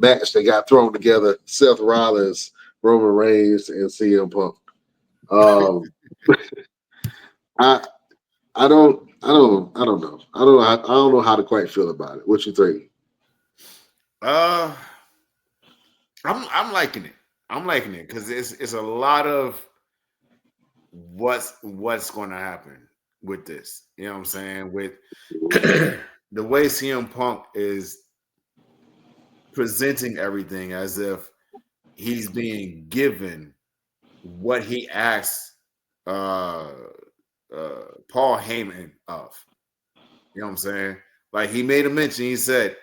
match that got thrown together: Seth Rollins, Roman Reigns, and CM Punk. Um, I I don't know. I don't know how to quite feel about it. What you think? Uh, I'm liking it. I'm liking it because it's a lot of what's going to happen with this. You know what I'm saying? With the way CM Punk is presenting everything as if he's being given what he asked uh, Paul Heyman of. You know what I'm saying? Like he made a mention. He said,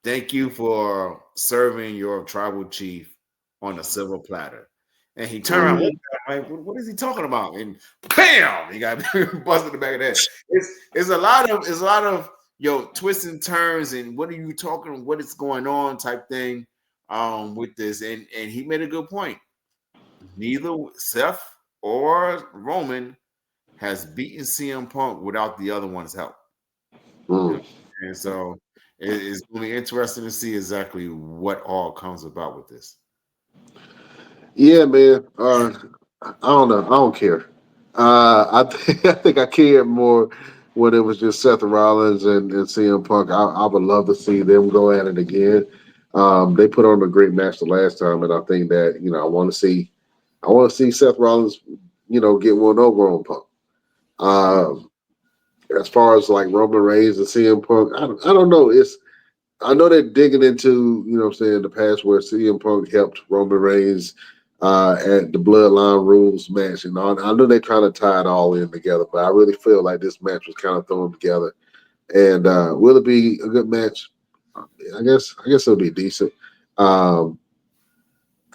"Thank you for serving your tribal chief on a silver platter." And he turned around, looked at him, like, what is he talking about? And bam, he got busted in the back of the head. It's a lot of twists and turns and what are you talking? What is going on? Type thing with this. And he made a good point. Neither Seth or Roman has beaten CM Punk without the other one's help. You know? Mm. And so it's going to be interesting to see exactly what all comes about with this. Yeah, man. I don't know. I don't care. I think I cared more when it was just Seth Rollins and CM Punk. I would love to see them go at it again. They put on a great match the last time, and I think that I want to see Seth Rollins, get one over on Punk. Um, as far as like Roman Reigns and CM Punk, I don't know. I know they're digging into, what I'm saying, the past where CM Punk helped Roman Reigns at the Bloodline Rules match and all. I know they're trying to tie it all in together, but I really feel like this match was kind of thrown together. And will it be a good match? I guess it'll be decent. Um,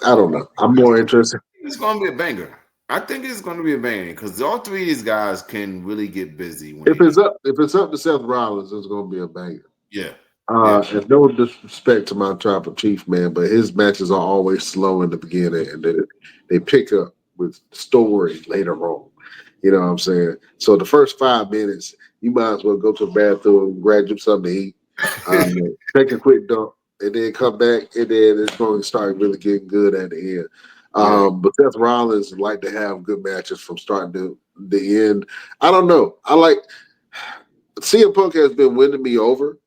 I don't know. I'm more interested. It's going to be a banger. I think it's going to be a banger because all three of these guys can really get busy when If they need. it's up to Seth Rollins, it's going to be a banger. Yeah, yeah, And no disrespect to my tribal chief, man, but his matches are always slow in the beginning, and then they pick up with story later on. You know what I'm saying? So the first 5 minutes, you might as well go to the bathroom, grab you something to eat, take a quick dump, and then come back, and then it's going to start really getting good at the end. yeah. But Seth Rollins like to have good matches from start to the end. I don't know. I like CM Punk has been winning me over,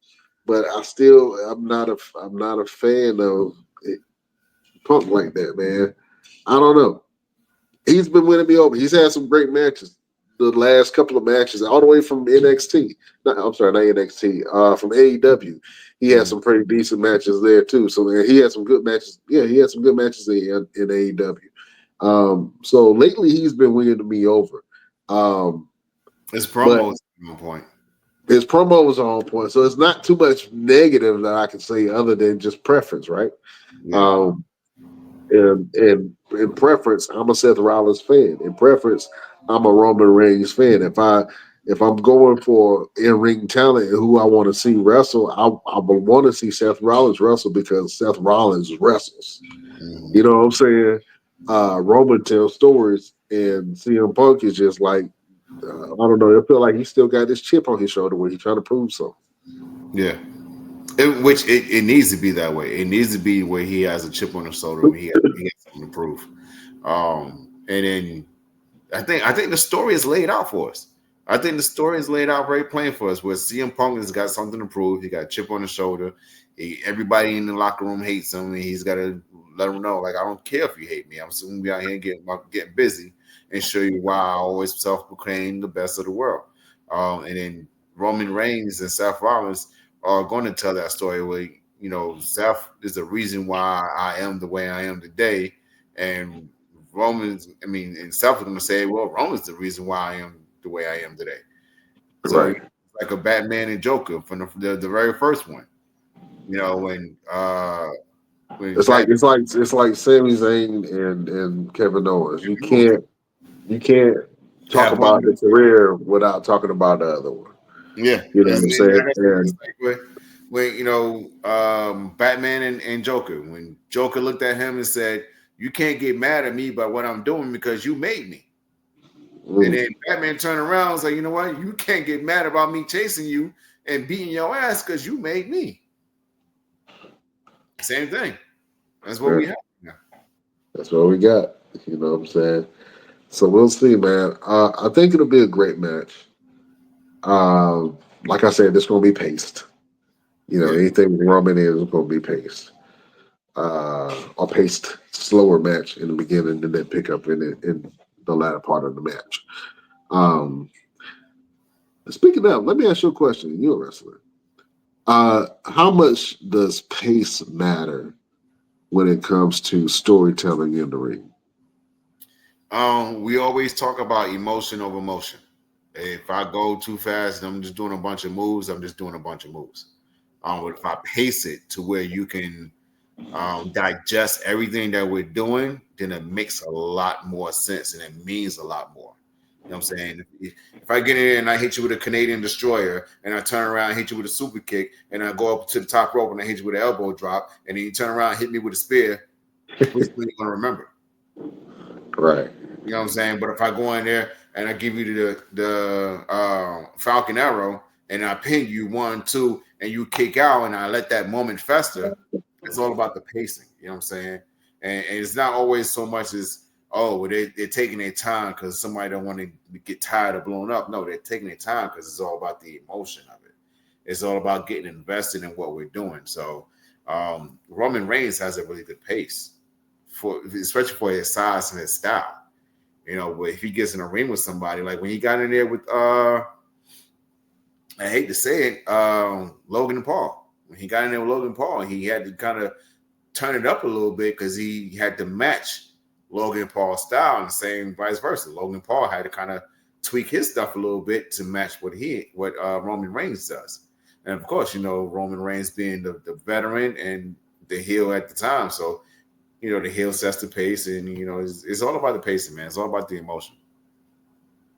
but I'm not a fan of Punk like that, man. I don't know. He's been winning me over. He's had some great matches. The last couple of matches, all the way from NXT. No, I'm sorry, not NXT. From AEW, he had Mhm. some pretty decent matches there too. So man, he had some good matches. Yeah, he had some good matches in AEW. So lately, he's been winning me over. Um, His but promos on point. his promo was on point, so it's not too much negative that I can say other than just preference, right? Yeah, Um, and in preference, I'm a Seth Rollins fan. In preference, I'm a Roman Reigns fan. If I'm going for in ring talent and who I want to see wrestle, I would want to see Seth Rollins wrestle because Seth Rollins wrestles. You hmm know what I'm saying? Roman tells stories, and CM Punk is just like I don't know. I feel like he still got this chip on his shoulder where he's trying to prove something. yeah. It needs to be that way. It needs to be where he has a chip on his shoulder. Where he has something to prove. And then I think the story is laid out for us. I think the story is laid out very plain for us. Where CM Punk has got something to prove. He got a chip on his shoulder. Everybody in the locker room hates him, and he's got to let him know, like, I don't care if you hate me. I'm still gonna be out here getting busy and show you why I always self-proclaim the best of the world. And then Roman Reigns and Seth Rollins are going to tell that story where Seth is the reason why I am the way I am today, and and Seth is going to say, well, Roman's the reason why I am the way I am today. So Right. it's like a Batman and Joker from the very first one. When It's like Batman, Sami Zayn and Kevin Owens. You can't talk have one about of the them. career without talking about the other one. Yeah, You know what I'm saying? it's And like when Batman and Joker. When Joker looked at him and said, "You can't get mad at me by what I'm doing because you made me." And then mm, Batman turned around and was like, "You know what? You can't get mad about me chasing you and beating your ass because you made me." Same thing. That's what Yeah, we have. Yeah. that's what we got. You know what I'm saying? So we'll see, man. I think it'll be a great match. Like I said, it's going to be paced. You know, Yeah. anything Roman is going to be paced. Or paced slower match in the beginning and then pick up in the latter part of the match. Um, Speaking of, let me ask you a question. You're a wrestler. How much does pace matter when it comes to storytelling in the ring? We always talk about emotion over motion. If I go too fast and I'm just doing a bunch of moves, I'm just doing a bunch of moves. But if I pace it to where you can digest everything that we're doing, then it makes a lot more sense and it means a lot more. You know what I'm saying? If I get in there and I hit you with a Canadian destroyer and I turn around and hit you with a super kick and I go up to the top rope and I hit you with an elbow drop and then you turn around and hit me with a spear, which one are you going to remember? Right. You know what I'm saying? But if I go in there and I give you the Falcon Arrow and I pin you 1, 2, and you kick out and I let that moment fester, it's all about the pacing. You know what I'm saying? And it's not always so much as they're taking their time because somebody don't want to get tired or blown up. No, they're taking their time because it's all about the emotion of it. It's all about getting invested in what we're doing. So Roman Reigns has a really good pace for especially for his size and his style. You know, but if he gets in a ring with somebody, like when he got in there with I hate to say it, Logan Paul. When he got in there with Logan Paul, he had to kind of turn it up a little bit because he had to match Logan Paul's style, and the same vice versa. Logan Paul had to kind of tweak his stuff a little bit to match what Roman Reigns does. And of course, you know, Roman Reigns being the veteran and the heel at the time, so you know the heel sets the pace, and you know it's all about the pacing, man. It's all about the emotion.